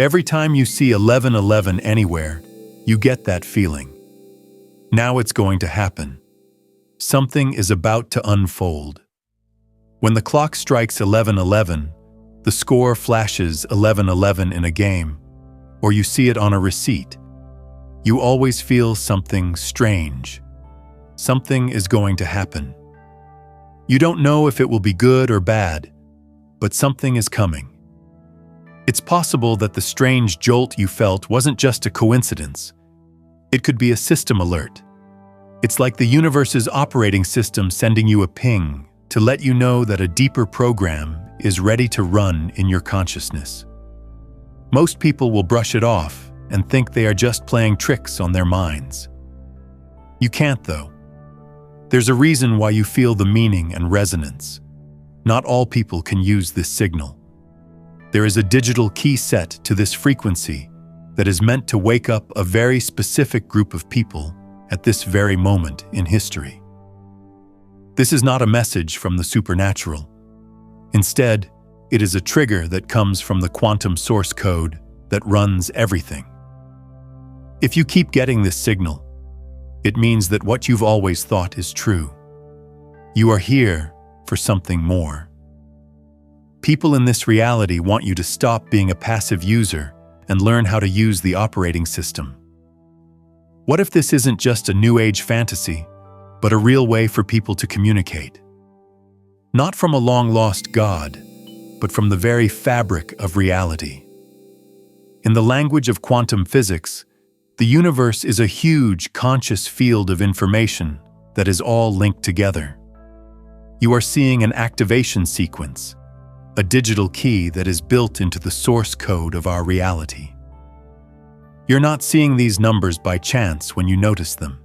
Every time you see 1111 anywhere, you get that feeling. Now it's going to happen. Something is about to unfold. When the clock strikes 1111, the score flashes 1111 in a game, or you see it on a receipt. You always feel something strange. Something is going to happen. You don't know if it will be good or bad, but something is coming. It's possible that the strange jolt you felt wasn't just a coincidence. It could be a system alert. It's like the universe's operating system sending you a ping to let you know that a deeper program is ready to run in your consciousness. Most people will brush it off and think they are just playing tricks on their minds. You can't, though. There's a reason why you feel the meaning and resonance. Not all people can use this signal. There is a digital key set to this frequency that is meant to wake up a very specific group of people at this very moment in history. This is not a message from the supernatural. Instead, it is a trigger that comes from the quantum source code that runs everything. If you keep getting this signal, it means that what you've always thought is true. You are here for something more. People in this reality want you to stop being a passive user and learn how to use the operating system. What if this isn't just a new age fantasy, but a real way for people to communicate? Not from a long-lost God, but from the very fabric of reality. In the language of quantum physics, the universe is a huge conscious field of information that is all linked together. You are seeing an activation sequence, a digital key that is built into the source code of our reality. You're not seeing these numbers by chance when you notice them.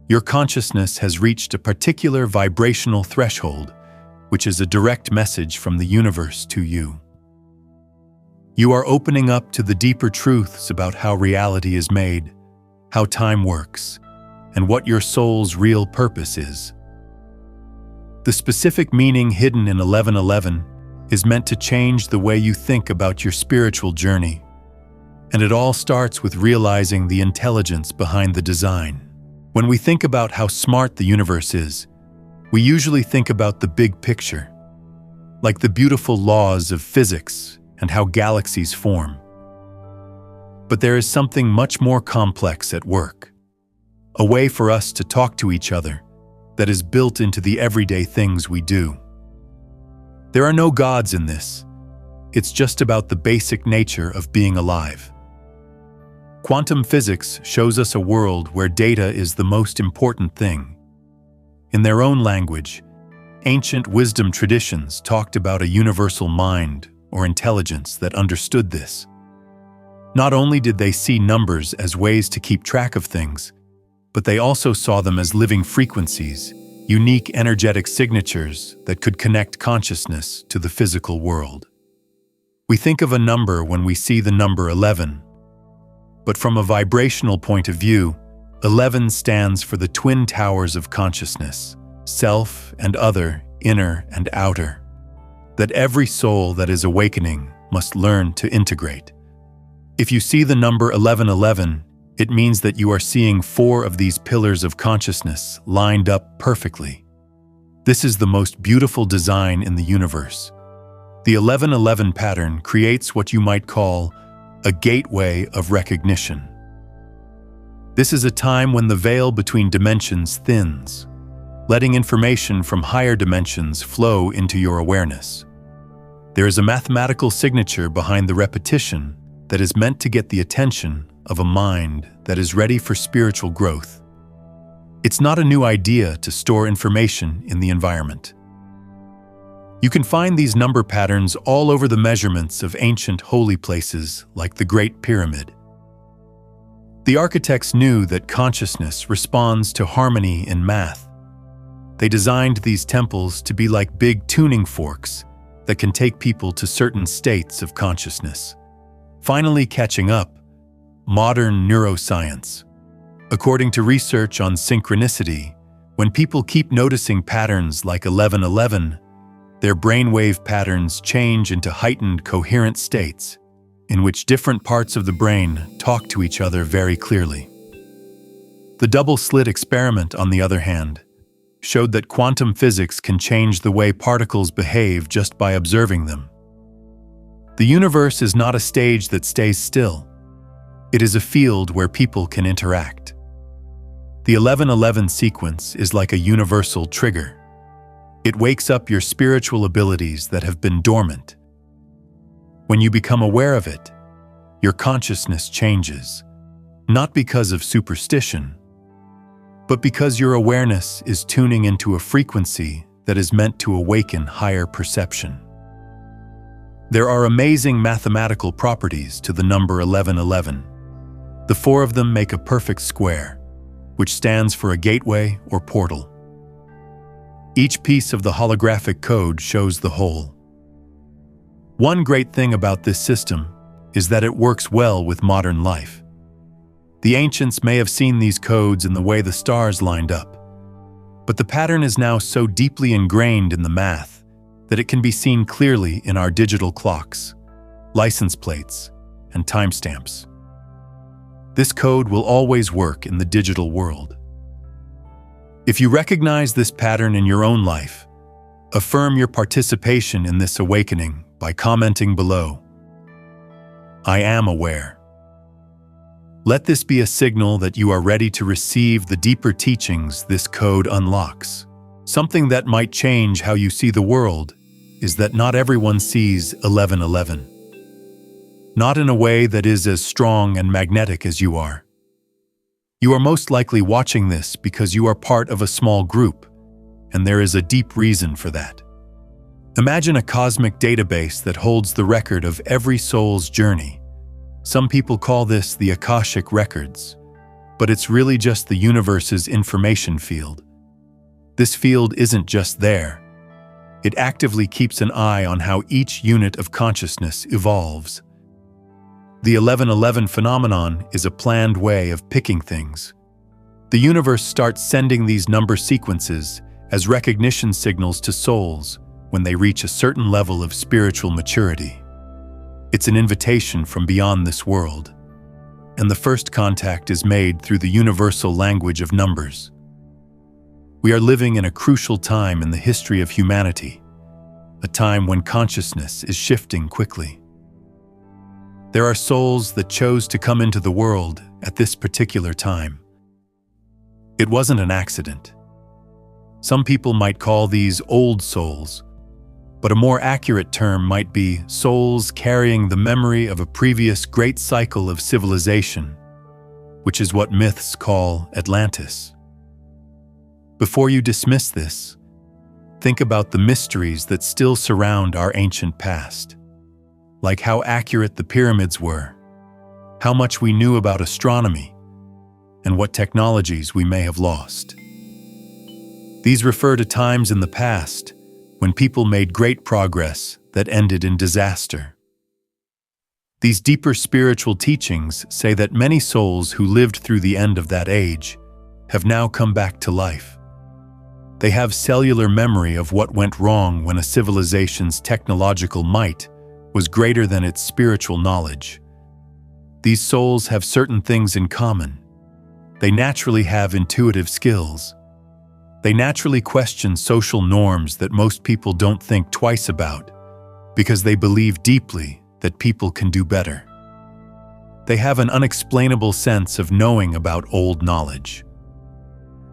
Your consciousness has reached a particular vibrational threshold, which is a direct message from the universe to you. You are opening up to the deeper truths about how reality is made, how time works, and what your soul's real purpose is. The specific meaning hidden in 1111 is meant to change the way you think about your spiritual journey, and it all starts with realizing the intelligence behind the design. When we think about how smart the universe is, we usually think about the big picture, like the beautiful laws of physics and how galaxies form. But there is something much more complex at work, a way for us to talk to each other that is built into the everyday things we do. There are no gods in this. It's just about the basic nature of being alive. Quantum physics shows us a world where data is the most important thing. In their own language, ancient wisdom traditions talked about a universal mind or intelligence that understood this. Not only did they see numbers as ways to keep track of things, but they also saw them as living frequencies, unique energetic signatures that could connect consciousness to the physical world. We think of a number when we see the number 11, but from a vibrational point of view, 11 stands for the twin towers of consciousness, self and other, inner and outer, that every soul that is awakening must learn to integrate. If you see the number 1111, it means that you are seeing 4 of these pillars of consciousness lined up perfectly. This is the most beautiful design in the universe. The 1111 pattern creates what you might call a gateway of recognition. This is a time when the veil between dimensions thins, letting information from higher dimensions flow into your awareness. There is a mathematical signature behind the repetition that is meant to get the attention of a mind that is ready for spiritual growth. It's not a new idea to store information in the environment. You can find these number patterns all over the measurements of ancient holy places like the Great Pyramid. The architects knew that consciousness responds to harmony in math. They designed these temples to be like big tuning forks that can take people to certain states of consciousness. Finally catching up, modern neuroscience. According to research on synchronicity, when people keep noticing patterns like 1111, their brainwave patterns change into heightened, coherent states, in which different parts of the brain talk to each other very clearly. The double-slit experiment, on the other hand, showed that quantum physics can change the way particles behave just by observing them. The universe is not a stage that stays still. It is a field where people can interact. The 1111 sequence is like a universal trigger. It wakes up your spiritual abilities that have been dormant. When you become aware of it, your consciousness changes, not because of superstition, but because your awareness is tuning into a frequency that is meant to awaken higher perception. There are amazing mathematical properties to the number 1111. The four of them make a perfect square, which stands for a gateway or portal. Each piece of the holographic code shows the whole. One great thing about this system is that it works well with modern life. The ancients may have seen these codes in the way the stars lined up, but the pattern is now so deeply ingrained in the math that it can be seen clearly in our digital clocks, license plates, and timestamps. This code will always work in the digital world. If you recognize this pattern in your own life, affirm your participation in this awakening by commenting below, "I am aware." Let this be a signal that you are ready to receive the deeper teachings this code unlocks. Something that might change how you see the world is that not everyone sees 1111. Not in a way that is as strong and magnetic as you are. You are most likely watching this because you are part of a small group, and there is a deep reason for that. Imagine a cosmic database that holds the record of every soul's journey. Some people call this the Akashic Records, but it's really just the universe's information field. This field isn't just there. It actively keeps an eye on how each unit of consciousness evolves. The 1111 phenomenon is a planned way of picking things. The universe starts sending these number sequences as recognition signals to souls when they reach a certain level of spiritual maturity. It's an invitation from beyond this world, and the first contact is made through the universal language of numbers. We are living in a crucial time in the history of humanity, a time when consciousness is shifting quickly. There are souls that chose to come into the world at this particular time. It wasn't an accident. Some people might call these old souls, but a more accurate term might be souls carrying the memory of a previous great cycle of civilization, which is what myths call Atlantis. Before you dismiss this, think about the mysteries that still surround our ancient past, like how accurate the pyramids were, how much we knew about astronomy, and what technologies we may have lost. These refer to times in the past when people made great progress that ended in disaster. These deeper spiritual teachings say that many souls who lived through the end of that age have now come back to life. They have cellular memory of what went wrong when a civilization's technological might was greater than its spiritual knowledge. These souls have certain things in common. They naturally have intuitive skills. They naturally question social norms that most people don't think twice about because they believe deeply that people can do better. They have an unexplainable sense of knowing about old knowledge.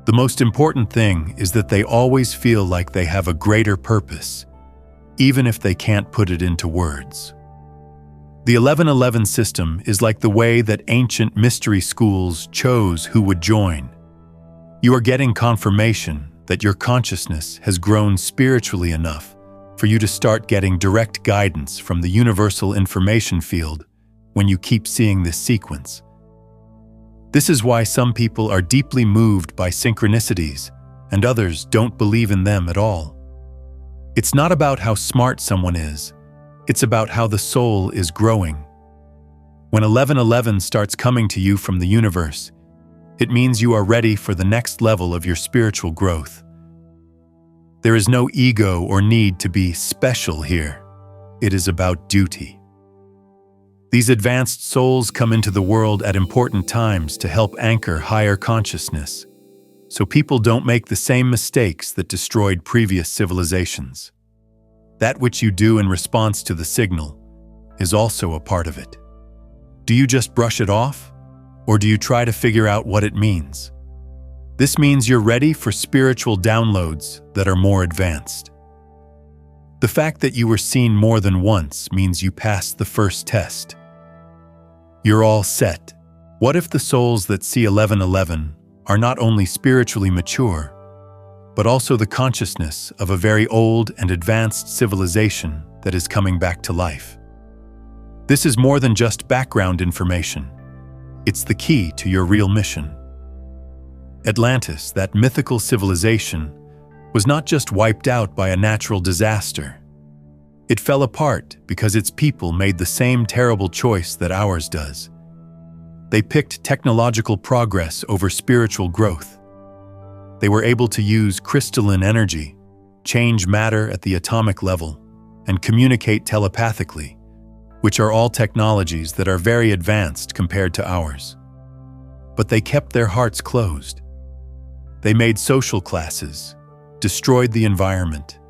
The most important thing is that they always feel like they have a greater purpose, even if they can't put it into words. The 1111 system is like the way that ancient mystery schools chose who would join. You are getting confirmation that your consciousness has grown spiritually enough for you to start getting direct guidance from the universal information field when you keep seeing this sequence. This is why some people are deeply moved by synchronicities and others don't believe in them at all. It's not about how smart someone is, it's about how the soul is growing. When 1111 starts coming to you from the universe, it means you are ready for the next level of your spiritual growth. There is no ego or need to be special here. It is about duty. These advanced souls come into the world at important times to help anchor higher consciousness, so people don't make the same mistakes that destroyed previous civilizations. That which you do in response to the signal is also a part of it. Do you just brush it off, or do you try to figure out what it means? This means you're ready for spiritual downloads that are more advanced. The fact that you were seen more than once means you passed the first test. You're all set. What if the souls that see 1111 are not only spiritually mature, but also the consciousness of a very old and advanced civilization that is coming back to life? This is more than just background information. It's the key to your real mission. Atlantis, that mythical civilization, was not just wiped out by a natural disaster. It fell apart because its people made the same terrible choice that ours does. They picked technological progress over spiritual growth. They were able to use crystalline energy, change matter at the atomic level, and communicate telepathically, which are all technologies that are very advanced compared to ours. But they kept their hearts closed. They made social classes, destroyed the environment,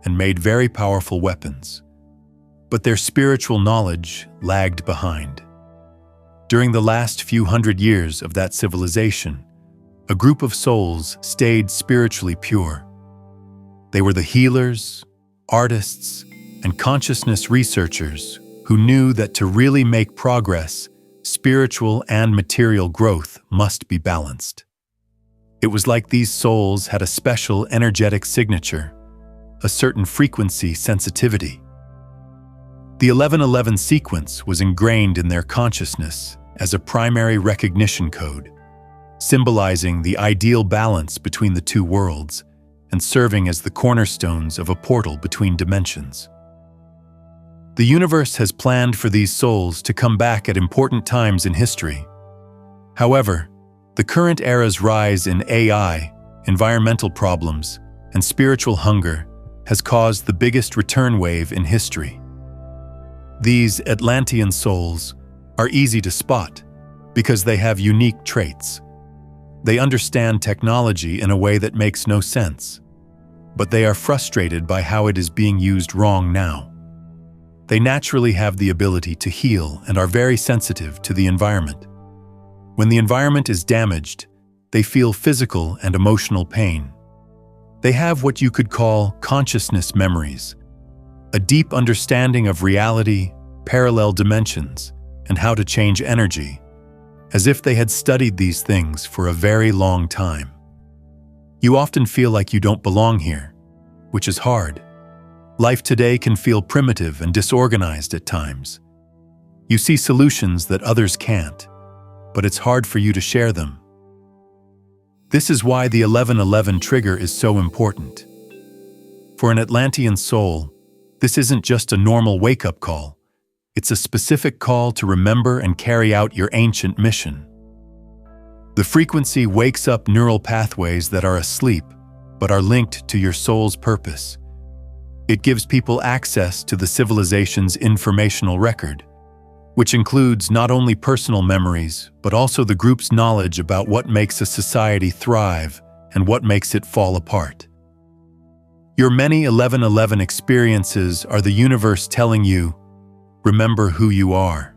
and made very powerful weapons. But their spiritual knowledge lagged behind. During the last few hundred years of that civilization, a group of souls stayed spiritually pure. They were the healers, artists, and consciousness researchers who knew that to really make progress, spiritual and material growth must be balanced. It was like these souls had a special energetic signature, a certain frequency sensitivity. The 1111 sequence was ingrained in their consciousness as a primary recognition code, symbolizing the ideal balance between the two worlds and serving as the cornerstones of a portal between dimensions. The universe has planned for these souls to come back at important times in history. However, the current era's rise in AI, environmental problems, and spiritual hunger has caused the biggest return wave in history. These Atlantean souls are easy to spot because they have unique traits. They understand technology in a way that makes no sense, but they are frustrated by how it is being used wrong now. They naturally have the ability to heal and are very sensitive to the environment. When the environment is damaged, they feel physical and emotional pain. They have what you could call consciousness memories, a deep understanding of reality, parallel dimensions, and how to change energy, as if they had studied these things for a very long time. You often feel like you don't belong here, which is hard. Life today can feel primitive and disorganized at times. You see solutions that others can't, but it's hard for you to share them. This is why the 1111 trigger is so important. For an Atlantean soul, this isn't just a normal wake-up call. It's a specific call to remember and carry out your ancient mission. The frequency wakes up neural pathways that are asleep, but are linked to your soul's purpose. It gives people access to the civilization's informational record, which includes not only personal memories, but also the group's knowledge about what makes a society thrive and what makes it fall apart. Your many 1111 experiences are the universe telling you, remember who you are.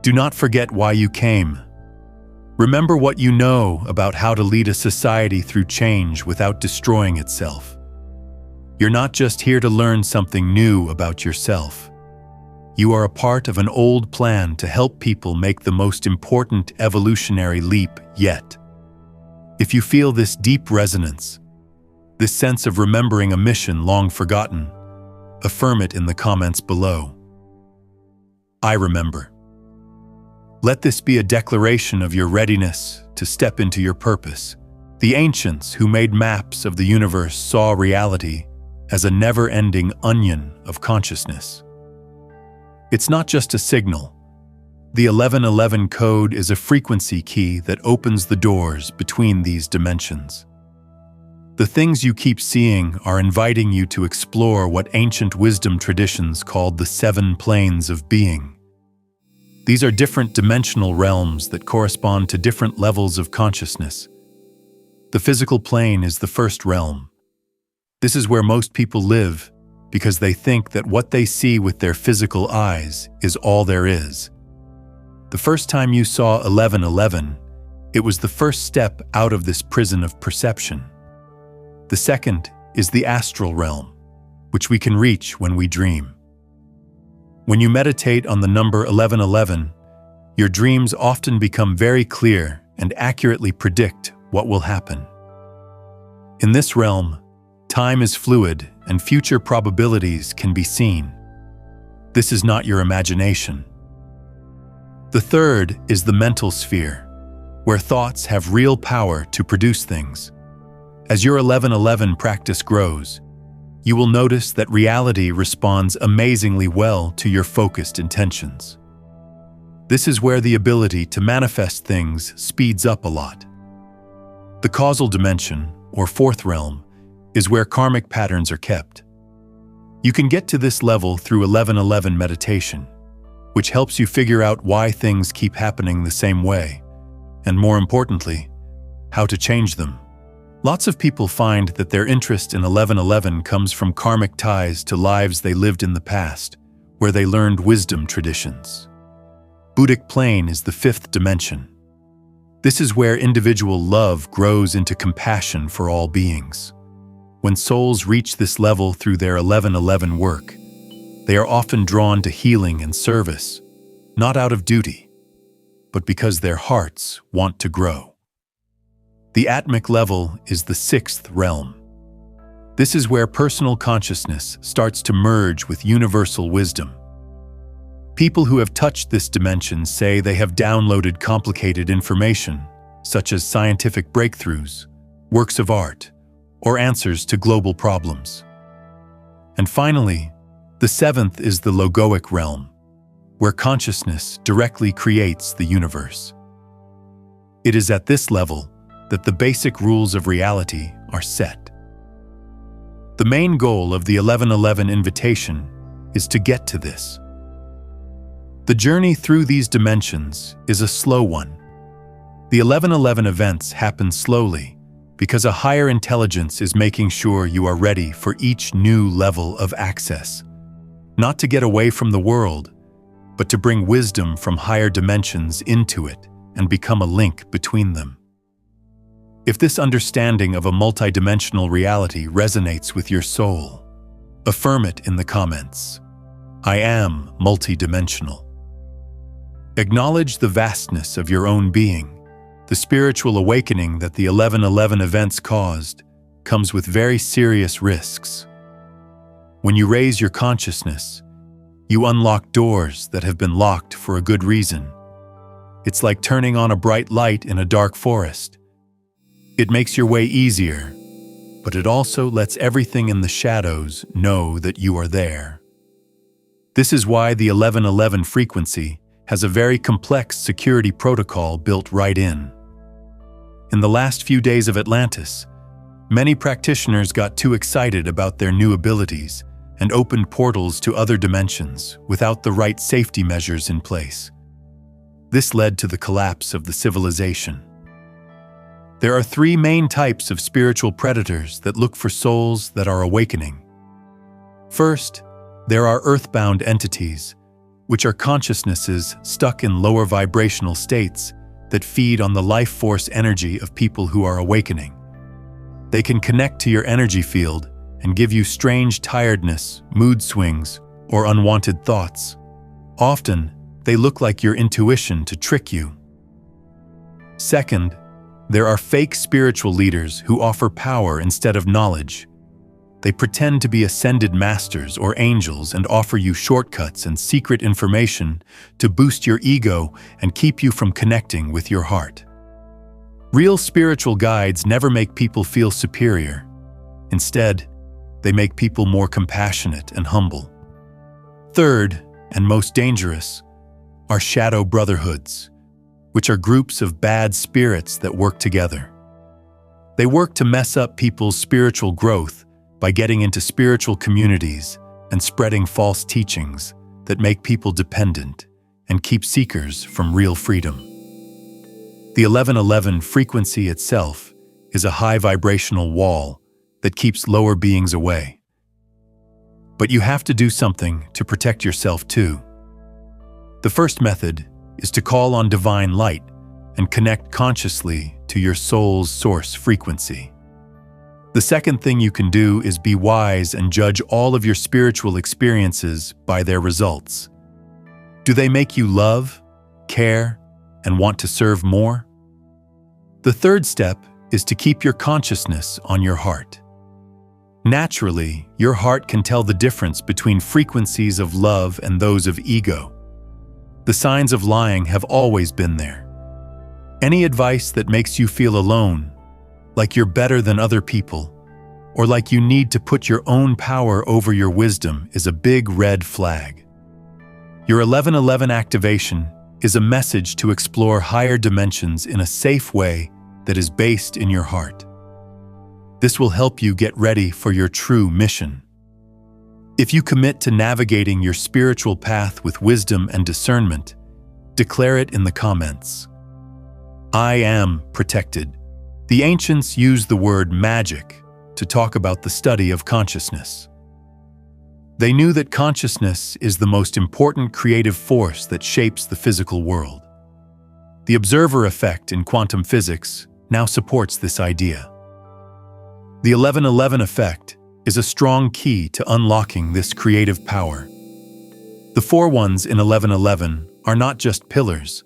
Do not forget why you came. Remember what you know about how to lead a society through change without destroying itself. You're not just here to learn something new about yourself. You are a part of an old plan to help people make the most important evolutionary leap yet. If you feel this deep resonance, this sense of remembering a mission long forgotten, affirm it in the comments below. I remember. Let this be a declaration of your readiness to step into your purpose. The ancients who made maps of the universe saw reality as a never-ending onion of consciousness. It's not just a signal. The 1111 code is a frequency key that opens the doors between these dimensions. The things you keep seeing are inviting you to explore what ancient wisdom traditions called the 7 planes of being. These are different dimensional realms that correspond to different levels of consciousness. The physical plane is the first realm. This is where most people live because they think that what they see with their physical eyes is all there is. The first time you saw 1111, it was the first step out of this prison of perception. The second is the astral realm, which we can reach when we dream. When you meditate on the number 1111, your dreams often become very clear and accurately predict what will happen. In this realm, time is fluid and future probabilities can be seen. This is not your imagination. The third is the mental sphere, where thoughts have real power to produce things. As your 1111 practice grows, you will notice that reality responds amazingly well to your focused intentions. This is where the ability to manifest things speeds up a lot. The causal dimension, or fourth realm, is where karmic patterns are kept. You can get to this level through 1111 meditation, which helps you figure out why things keep happening the same way, and more importantly, how to change them. Lots of people find that their interest in 1111 comes from karmic ties to lives they lived in the past, where they learned wisdom traditions. Buddhic plane is the fifth dimension. This is where individual love grows into compassion for all beings. When souls reach this level through their 1111 work, they are often drawn to healing and service, not out of duty, but because their hearts want to grow. The atmic level is the sixth realm. This is where personal consciousness starts to merge with universal wisdom. People who have touched this dimension say they have downloaded complicated information, such as scientific breakthroughs, works of art, or answers to global problems. And finally, the seventh is the logoic realm, where consciousness directly creates the universe. It is at this level that the basic rules of reality are set. The main goal of the 1111 invitation is to get to this. The journey through these dimensions is a slow one. The 1111 events happen slowly because a higher intelligence is making sure you are ready for each new level of access, not to get away from the world, but to bring wisdom from higher dimensions into it and become a link between them. If this understanding of a multidimensional reality resonates with your soul, affirm it in the comments. I am multidimensional. Acknowledge the vastness of your own being. The spiritual awakening that the 1111 events caused comes with very serious risks. When you raise your consciousness, you unlock doors that have been locked for a good reason. It's like turning on a bright light in a dark forest. It makes your way easier, but it also lets everything in the shadows know that you are there. This is why the 1111 frequency has a very complex security protocol built right in. In the last few days of Atlantis, many practitioners got too excited about their new abilities and opened portals to other dimensions without the right safety measures in place. This led to the collapse of the civilization. There are three main types of spiritual predators that look for souls that are awakening. First, there are earthbound entities, which are consciousnesses stuck in lower vibrational states that feed on the life force energy of people who are awakening. They can connect to your energy field and give you strange tiredness, mood swings, or unwanted thoughts. Often, they look like your intuition to trick you. Second, there are fake spiritual leaders who offer power instead of knowledge. They pretend to be ascended masters or angels and offer you shortcuts and secret information to boost your ego and keep you from connecting with your heart. Real spiritual guides never make people feel superior. Instead, they make people more compassionate and humble. Third, and most dangerous, are shadow brotherhoods, which are groups of bad spirits that work together. They work to mess up people's spiritual growth by getting into spiritual communities and spreading false teachings that make people dependent, and keep seekers from real freedom. The 1111 frequency itself is a high vibrational wall that keeps lower beings away. But you have to do something to protect yourself too. The first method is to call on divine light and connect consciously to your soul's source frequency. The second thing you can do is be wise and judge all of your spiritual experiences by their results. Do they make you love, care, and want to serve more? The third step is to keep your consciousness on your heart. Naturally, your heart can tell the difference between frequencies of love and those of ego. The signs of lying have always been there. Any advice that makes you feel alone, like you're better than other people, or like you need to put your own power over your wisdom is a big red flag. Your 1111 activation is a message to explore higher dimensions in a safe way that is based in your heart. This will help you get ready for your true mission. If you commit to navigating your spiritual path with wisdom and discernment, declare it in the comments. I am protected. The ancients used the word magic to talk about the study of consciousness. They knew that consciousness is the most important creative force that shapes the physical world. The observer effect in quantum physics now supports this idea. The 1111 effect is a strong key to unlocking this creative power. The four ones in 1111 are not just pillars,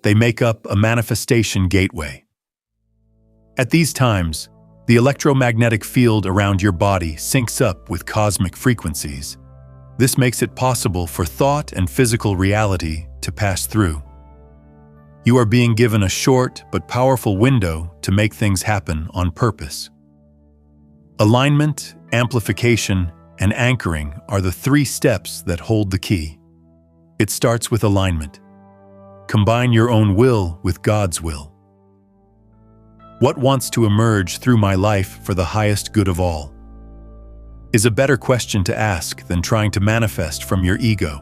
they make up a manifestation gateway. At these times, the electromagnetic field around your body syncs up with cosmic frequencies. This makes it possible for thought and physical reality to pass through. You are being given a short but powerful window to make things happen on purpose. Alignment, amplification, and anchoring are the three steps that hold the key. It starts with alignment. Combine your own will with God's will. What wants to emerge through my life for the highest good of all? Is a better question to ask than trying to manifest from your ego.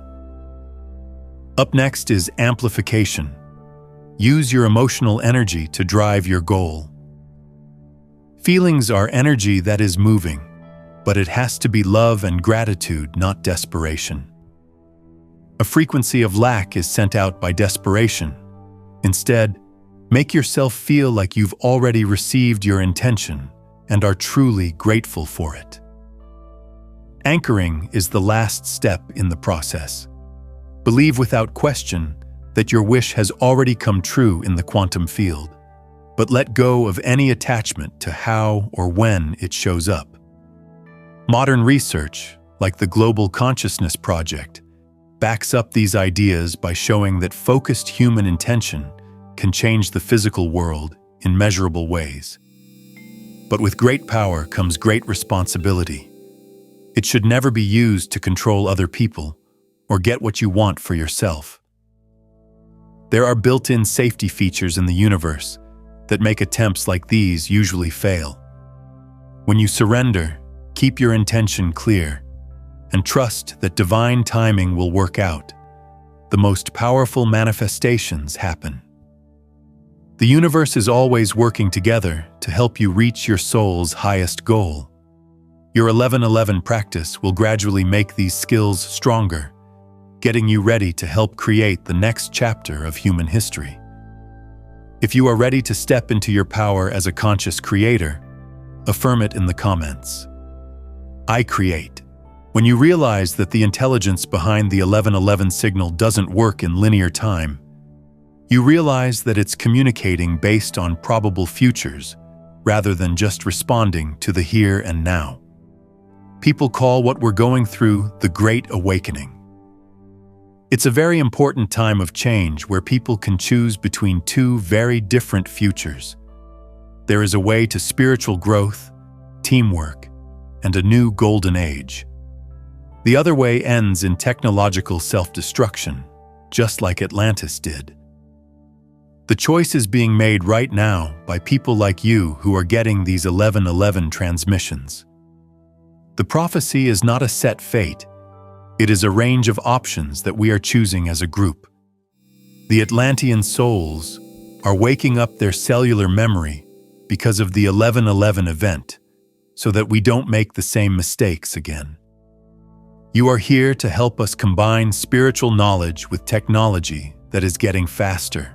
Up next is amplification. Use your emotional energy to drive your goal. Feelings are energy that is moving, but it has to be love and gratitude, not desperation. A frequency of lack is sent out by desperation. Instead, make yourself feel like you've already received your intention and are truly grateful for it. Anchoring is the last step in the process. Believe without question that your wish has already come true in the quantum field, but let go of any attachment to how or when it shows up. Modern research, like the Global Consciousness Project, backs up these ideas by showing that focused human intention can change the physical world in measurable ways. But with great power comes great responsibility. It should never be used to control other people or get what you want for yourself. There are built-in safety features in the universe that make attempts like these usually fail. When you surrender, keep your intention clear and trust that divine timing will work out. The most powerful manifestations happen. The universe is always working together to help you reach your soul's highest goal. Your 1111 practice will gradually make these skills stronger, getting you ready to help create the next chapter of human history. If you are ready to step into your power as a conscious creator, affirm it in the comments. I create. When you realize that the intelligence behind the 1111 signal doesn't work in linear time, you realize that it's communicating based on probable futures rather than just responding to the here and now. People call what we're going through the Great Awakening. It's a very important time of change where people can choose between two very different futures. There is a way to spiritual growth, teamwork, and a new golden age. The other way ends in technological self-destruction, just like Atlantis did. The choice is being made right now by people like you who are getting these 1111 transmissions. The prophecy is not a set fate. It is a range of options that we are choosing as a group. The Atlantean souls are waking up their cellular memory because of the 11/11 event, so that we don't make the same mistakes again. You are here to help us combine spiritual knowledge with technology that is getting faster.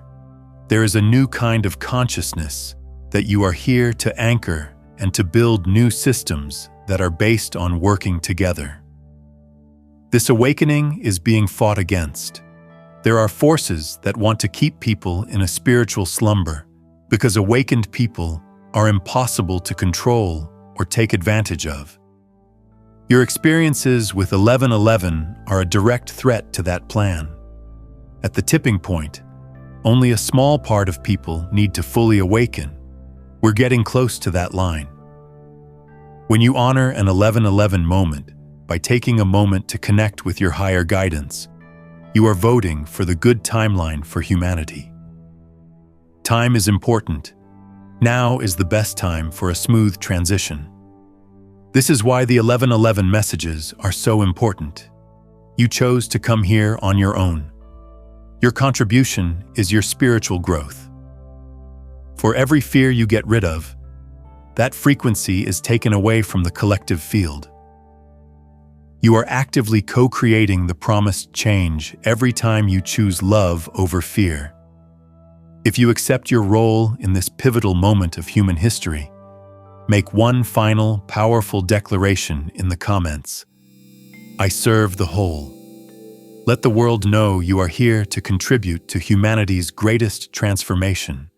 There is a new kind of consciousness that you are here to anchor and to build new systems that are based on working together. This awakening is being fought against. There are forces that want to keep people in a spiritual slumber because awakened people are impossible to control or take advantage of. Your experiences with 11/11 are a direct threat to that plan. At the tipping point, only a small part of people need to fully awaken. We're getting close to that line. When you honor an 11/11 moment by taking a moment to connect with your higher guidance, you are voting for the good timeline for humanity. Time is important. Now is the best time for a smooth transition. This is why the 11/11 messages are so important. You chose to come here on your own. Your contribution is your spiritual growth. For every fear you get rid of, that frequency is taken away from the collective field. You are actively co-creating the promised change every time you choose love over fear. If you accept your role in this pivotal moment of human history, make one final, powerful declaration in the comments. I serve the whole. Let the world know you are here to contribute to humanity's greatest transformation.